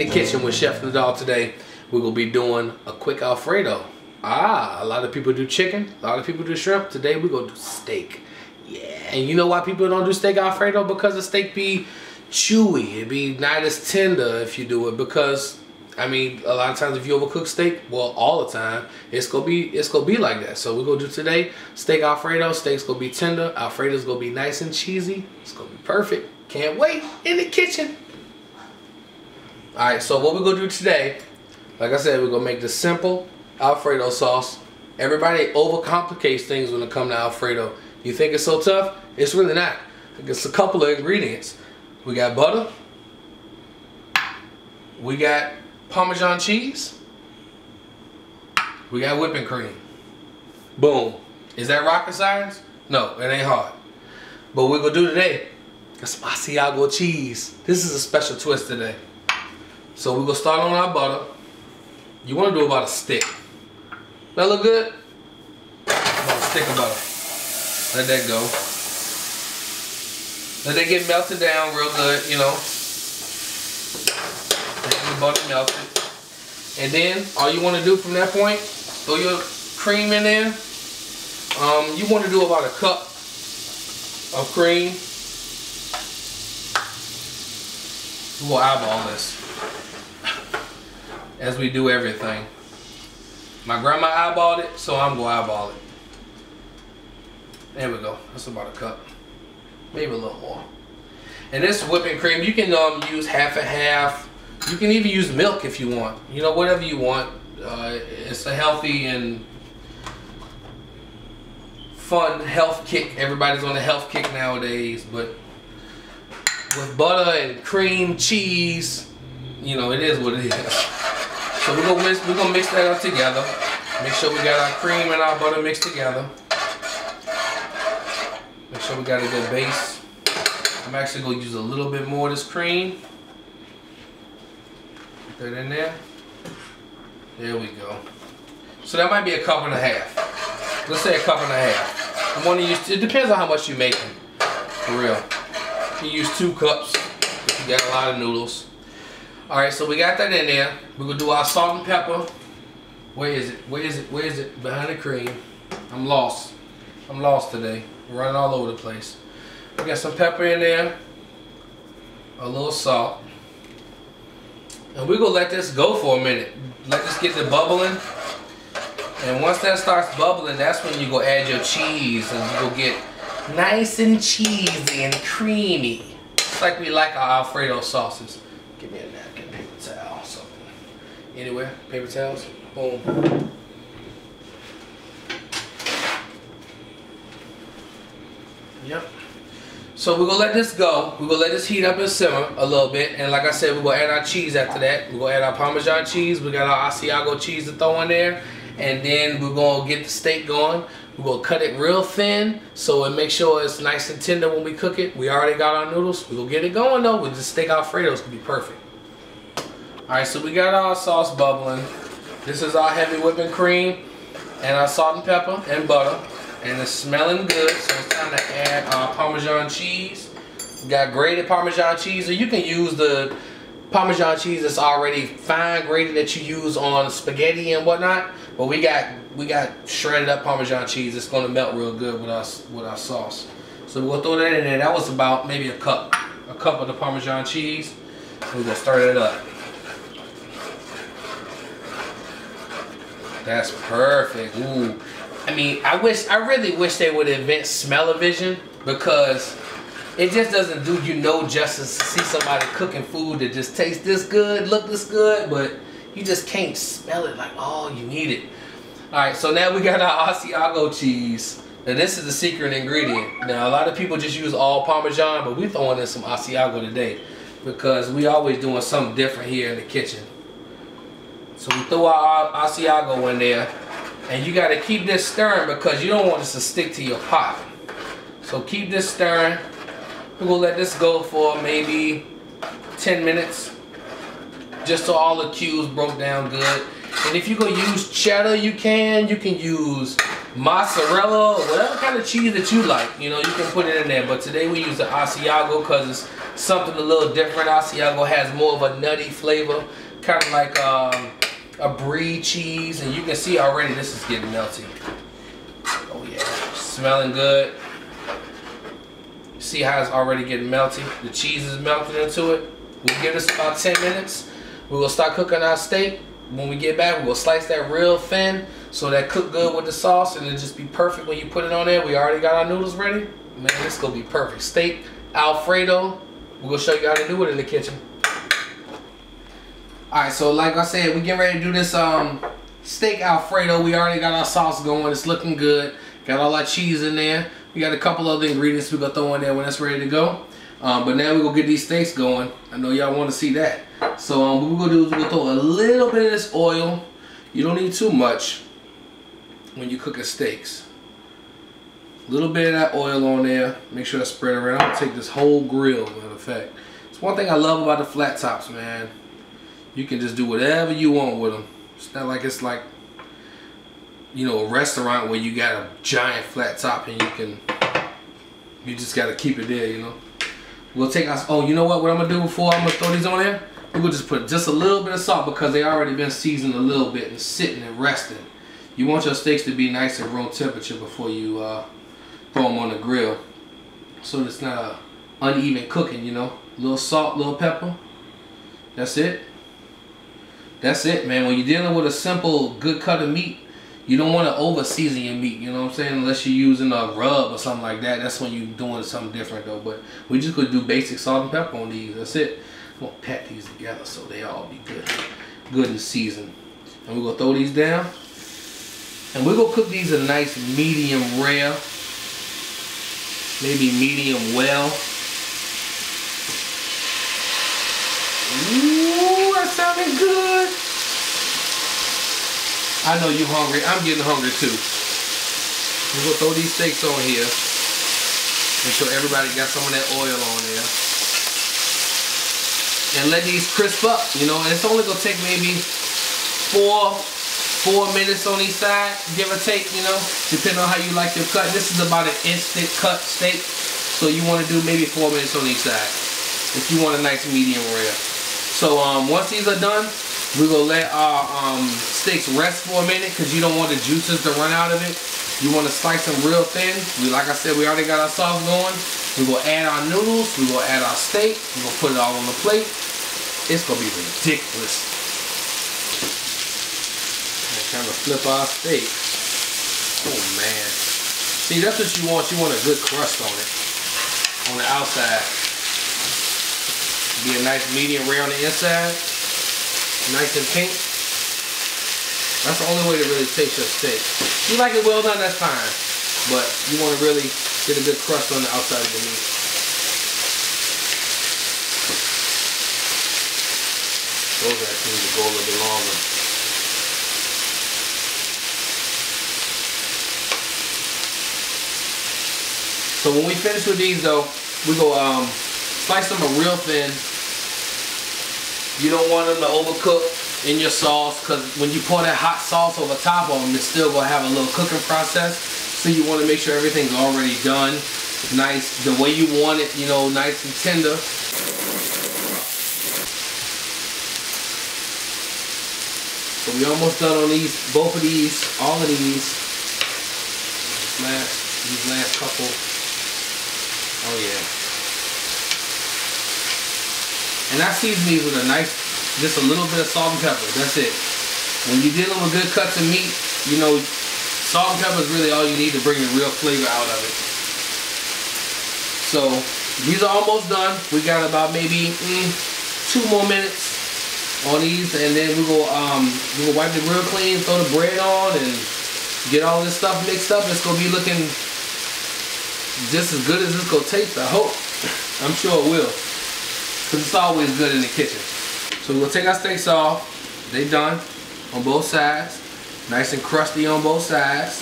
the kitchen with Chef Nadal today. We're going to be doing a quick Alfredo. A lot of people do chicken, a lot of people do shrimp. Today we're going to do steak. Yeah, and you know why people don't do steak Alfredo? Because the steak be chewy. It be not as tender if you do it, because I mean, a lot of times if you overcook steak, well, all the time, it's gonna be like that. So we're gonna do today steak Alfredo. Steak's gonna be tender. Alfredo's gonna be nice and cheesy. It's gonna be perfect. Can't wait in the kitchen. All right, so what we're gonna do today, like I said, we're gonna make the simple Alfredo sauce. Everybody overcomplicates things when it comes to Alfredo. You think it's so tough? It's really not. It's a couple of ingredients. We got butter. We got Parmesan cheese. We got whipping cream. Boom. Is that rocket science? No, it ain't hard. But what we're gonna do today is some Asiago cheese. This is a special twist today. So we're gonna start on our butter. You wanna do about a stick. That look good? About a stick of butter. Let that go. Let that get melted down real good, you know. Let the butter melted. And then all you want to do from that point, throw your cream in there. You want to do about a cup of cream. We'll eyeball this as we do everything. My grandma eyeballed it, so I'm going to eyeball it. There we go. That's about a cup. Maybe a little more. And this whipping cream, you can use half and half. You can even use milk if you want. You know, whatever you want. It's a healthy and fun health kick. Everybody's on a health kick nowadays. But with butter and cream, cheese, you know, it is what it is. So we're gonna mix that up together. Make sure we got our cream and our butter mixed together. Make sure we got a good base. I'm actually going to use a little bit more of this cream. Put that in there. There we go. So that might be a cup and a half. Let's say a cup and a half. I'm going to use, it depends on how much you're making. For real. You can use 2 cups if you got a lot of noodles. Alright, so we got that in there. We're going to do our salt and pepper. Where is it? Where is it? Where is it? Behind the cream. I'm lost. I'm lost today. We're running all over the place. We got some pepper in there, a little salt, and we're gonna let this go for a minute. Let this get to bubbling, and once that starts bubbling, that's when you go add your cheese, and you go get nice and cheesy and creamy, just like we like our Alfredo sauces. Give me a napkin, paper towel, something. Anywhere, paper towels. Boom. Yep. So we're going to let this go. We're going to let this heat up and simmer a little bit. And like I said, we're going to add our cheese after that. We're going to add our Parmesan cheese. We got our Asiago cheese to throw in there. And then we're going to get the steak going. We're going to cut it real thin so it makes sure it's nice and tender when we cook it. We already got our noodles. We're going to get it going though with the steak Alfredo. It's going to be perfect. Alright, so we got our sauce bubbling. This is our heavy whipping cream and our salt and pepper and butter. And it's smelling good, so it's time to add our Parmesan cheese. We got grated Parmesan cheese, or you can use the Parmesan cheese that's already fine grated that you use on spaghetti and whatnot. But we got shredded up Parmesan cheese. It's gonna melt real good with our sauce. So we'll throw that in there. That was about maybe a cup of the Parmesan cheese. We're gonna stir it up. That's perfect. Ooh. I mean, I really wish they would invent smell-o-vision, because it just doesn't do you no justice to see somebody cooking food that just tastes this good, look this good, but you just can't smell it like, oh, you need it. Alright, so now we got our Asiago cheese. Now this is the secret ingredient. Now a lot of people just use all Parmesan, but we're throwing in some Asiago today because we always doing something different here in the kitchen. So we throw our Asiago in there. And you got to keep this stirring because you don't want this to stick to your pot. So keep this stirring. We're going to let this go for maybe 10 minutes. Just so all the cubes broke down good. And if you're going to use cheddar, you can use mozzarella or whatever kind of cheese that you like. You know, you can put it in there. But today we use the Asiago because it's something a little different. Asiago has more of a nutty flavor, kind of like a brie cheese, and you can see already this is getting melty. Oh yeah, smelling good. See how it's already getting melty? The cheese is melting into it. We'll give this about 10 minutes. We're gonna start cooking our steak. When we get back, we'll slice that real thin so that cook good with the sauce, and it'll just be perfect when you put it on there. We already got our noodles ready. Man, this is gonna be perfect. Steak Alfredo. We're gonna show you how to do it in the kitchen. Alright, so like I said, we getting ready to do this steak Alfredo. We already got our sauce going. It's looking good. Got all our cheese in there. We got a couple other ingredients we're gonna throw in there when it's ready to go. But now we're gonna get these steaks going. I know y'all want to see that. So what we're gonna do is we're gonna throw a little bit of this oil. You don't need too much when you cooking steaks. A little bit of that oil on there. Make sure that's spread around. I'm gonna take this whole grill, matter of fact. It's one thing I love about the flat tops, man. You can just do whatever you want with them. It's not like it's like, you know, a restaurant where you got a giant flat top and you just gotta keep it there, you know. We'll take our, oh, you know what I'm gonna do before I'm gonna throw these on there? We're gonna just put just a little bit of salt because they already been seasoned a little bit and sitting and resting. You want your steaks to be nice and room temperature before you throw them on the grill, so it's not a uneven cooking, you know. A little salt, little pepper. That's it. That's it, man. When you're dealing with a simple, good cut of meat, you don't want to over season your meat, you know what I'm saying? Unless you're using a rub or something like that. That's when you're doing something different though. But we just gonna do basic salt and pepper on these. That's it. I'm gonna pat these together so they all be good and seasoned. And we're gonna throw these down. And we're gonna cook these a nice medium rare, maybe medium well. Ooh, that sounded good. I know you hungry. I'm getting hungry too. We're gonna throw these steaks on here. Make sure everybody got some of that oil on there. And let these crisp up, you know. And it's only gonna take maybe four minutes on each side, give or take, you know, depending on how you like your cut. This is about an instant cut steak, so you want to do maybe 4 minutes on each side if you want a nice medium rare. So once these are done, we're going to let our steaks rest for a minute because you don't want the juices to run out of it. You want to slice them real thin. Like I said, we already got our sauce going. We're going to add our noodles. We're going to add our steak. We're going to put it all on the plate. It's going to be ridiculous. And kind of flip our steak. Oh, man. See, that's what you want. You want a good crust on it. On the outside. Be a nice medium rare on the inside. Nice and pink. That's the only way to really taste your steak. If you like it well done, that's fine. But you want to really get a good crust on the outside of the meat. Those actually need to go a little bit longer. So when we finish with these though, we go slice them real thin. You don't want them to overcook in your sauce because when you pour that hot sauce over top of them, it's still going to have a little cooking process. So you want to make sure everything's already done. Nice, the way you want it, you know, nice and tender. So we almost done on these, both of these, all of these. These last couple. Oh yeah. And I season these with a nice, just a little bit of salt and pepper. That's it. When you're dealing with good cuts of meat, you know, salt and pepper is really all you need to bring the real flavor out of it. So these are almost done. We got about maybe 2 more minutes on these, and then we're gonna wipe the grill clean, throw the bread on, and get all this stuff mixed up. It's gonna be looking just as good as it's gonna taste. I hope. I'm sure it will. Because it's always good in the kitchen. So we'll take our steaks off. They done on both sides. Nice and crusty on both sides.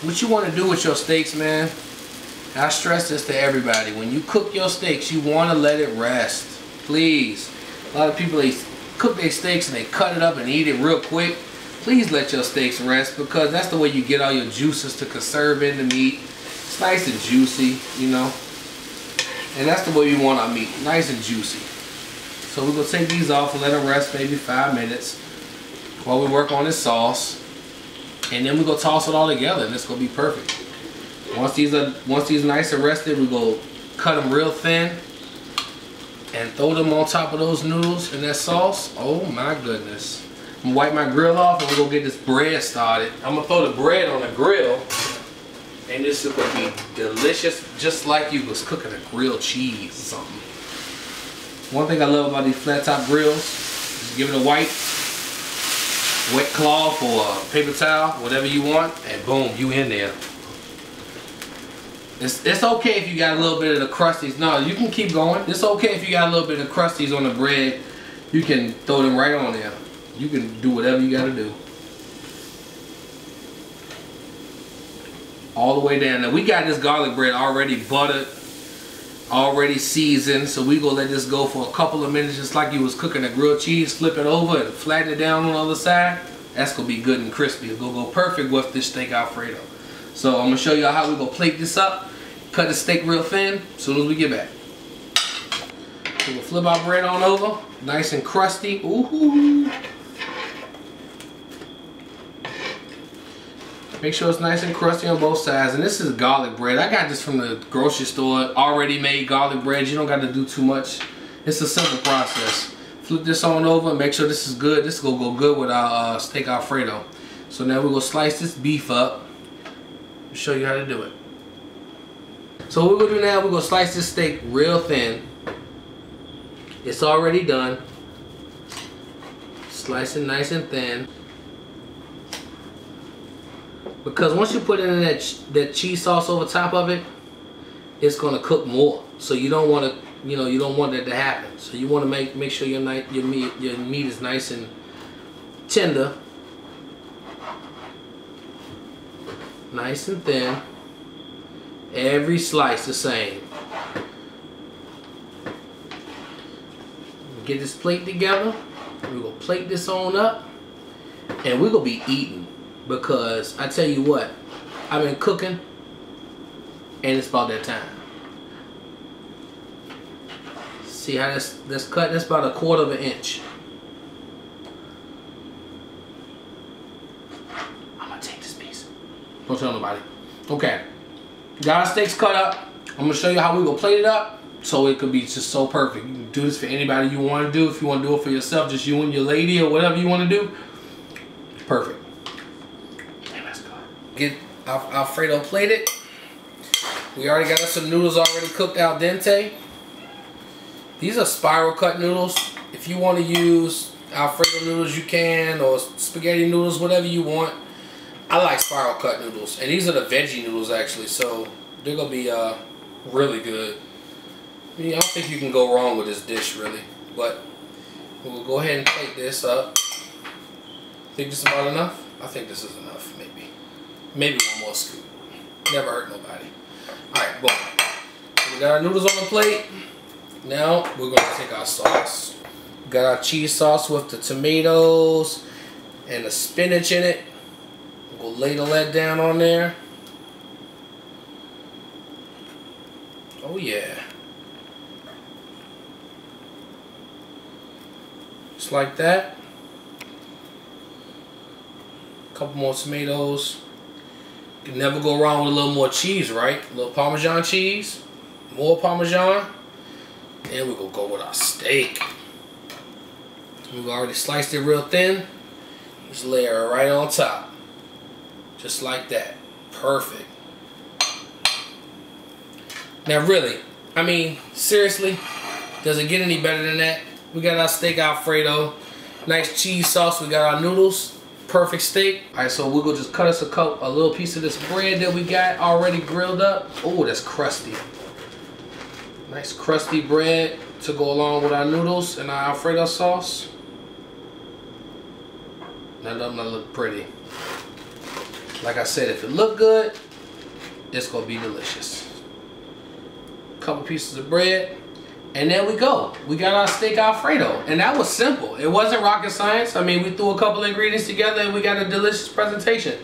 What you want to do with your steaks, man, I stress this to everybody. When you cook your steaks, you want to let it rest. Please. A lot of people, they cook their steaks and they cut it up and eat it real quick. Please let your steaks rest because that's the way you get all your juices to conserve in the meat. It's nice and juicy, you know. And that's the way we want our meat, nice and juicy. So we're gonna take these off and let them rest maybe 5 minutes while we work on this sauce. And then we're gonna toss it all together and it's gonna be perfect. Once these nice and rested, we're gonna cut them real thin and throw them on top of those noodles and that sauce. Oh my goodness. I'm gonna wipe my grill off and we're gonna get this bread started. I'm gonna throw the bread on the grill and this is gonna be delicious, just like you was cooking a grilled cheese or something. One thing I love about these flat top grills is give it a wet cloth or a paper towel, whatever you want, and boom, you in there. It's okay if you got a little bit of the crusties. No, you can keep going. It's okay if you got a little bit of crusties on the bread. You can throw them right on there. You can do whatever you got to do. All the way down. Now we got this garlic bread already buttered, already seasoned. So we gonna let this go for a couple of minutes, just like you was cooking a grilled cheese. Flip it over and flatten it down on the other side. That's gonna be good and crispy. It's gonna go perfect with this steak Alfredo. So I'm gonna show y'all how we gonna plate this up. Cut the steak real thin as soon as we get back. So we'll flip our bread on over, nice and crusty. Ooh. Make sure it's nice and crusty on both sides. And this is garlic bread. I got this from the grocery store, already made garlic bread. You don't got to do too much. It's a simple process. Flip this on over and make sure this is good. This is gonna go good with our steak Alfredo. So now we're gonna slice this beef up. I'll show you how to do it. So what we're gonna do now, we're gonna slice this steak real thin. It's already done. Slice it nice and thin. Because once you put in that cheese sauce over top of it, it's gonna cook more. So you don't want to, you don't want that to happen. So you want to make sure your meat is nice and tender, nice and thin. Every slice the same. Get this plate together. We're gonna plate this on up, and we're gonna be eating. Because I tell you what, I've been cooking, and it's about that time. See how that's cut? That's about 1/4 of an inch. I'm gonna take this piece. Don't tell nobody. Okay. Got our steaks cut up. I'm gonna show you how we gonna plate it up so it could be just so perfect. You can do this for anybody you want to do. If you want to do it for yourself, just you and your lady or whatever you want to do. Perfect. Get Alfredo plated. We already got us some noodles already cooked al dente. These are spiral cut noodles. If you want to use Alfredo noodles, you can, or spaghetti noodles, whatever you want. I like spiral cut noodles, and these are the veggie noodles actually, so they're gonna be really good. I mean, I don't think you can go wrong with this dish really, but we'll go ahead and plate this up. Think this is about enough? I think this is enough, maybe. Maybe one more scoop. Never hurt nobody. Alright, boom. So we got our noodles on the plate. Now we're going to take our sauce. We got our cheese sauce with the tomatoes and the spinach in it. We'll ladle that down on there. Oh yeah. Just like that. A couple more tomatoes. You can never go wrong with a little more cheese, right? A little Parmesan cheese, more Parmesan, and we're gonna go with our steak. We've already sliced it real thin. Just layer it right on top. Just like that. Perfect. Now really, I mean, seriously, does it get any better than that? We got our steak Alfredo, nice cheese sauce, we got our noodles. Perfect steak. Alright, so we're gonna just cut us a little piece of this bread that we got already grilled up. Oh, that's crusty. Nice crusty bread to go along with our noodles and our Alfredo sauce. None of them look pretty. Like I said, if it look good, it's gonna be delicious. Couple pieces of bread. And there we go. We got our steak Alfredo. And that was simple. It wasn't rocket science. I mean, we threw a couple ingredients together and we got a delicious presentation.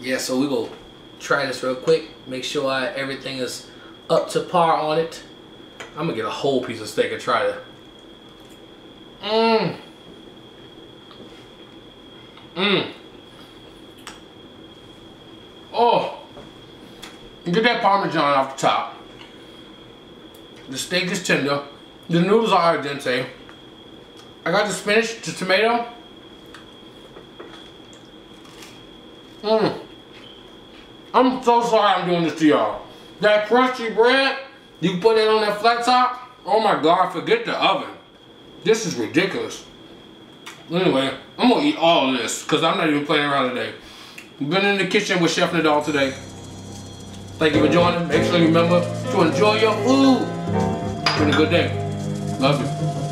Yeah, so we go try this real quick. Make sure everything is up to par on it. I'm gonna get a whole piece of steak and try it. Mmm. Mmm. Oh. Get that Parmesan off the top. The steak is tender. The noodles are al dente. I got the spinach, the tomato. Mmm. I'm so sorry I'm doing this to y'all. That crunchy bread, you put it on that flat top. Oh my God, forget the oven. This is ridiculous. Anyway, I'm gonna eat all of this because I'm not even playing around today. We've been in the kitchen with Chef Nadal today. Thank you for joining. Make sure you remember to enjoy your food. It's been a good day. Love you.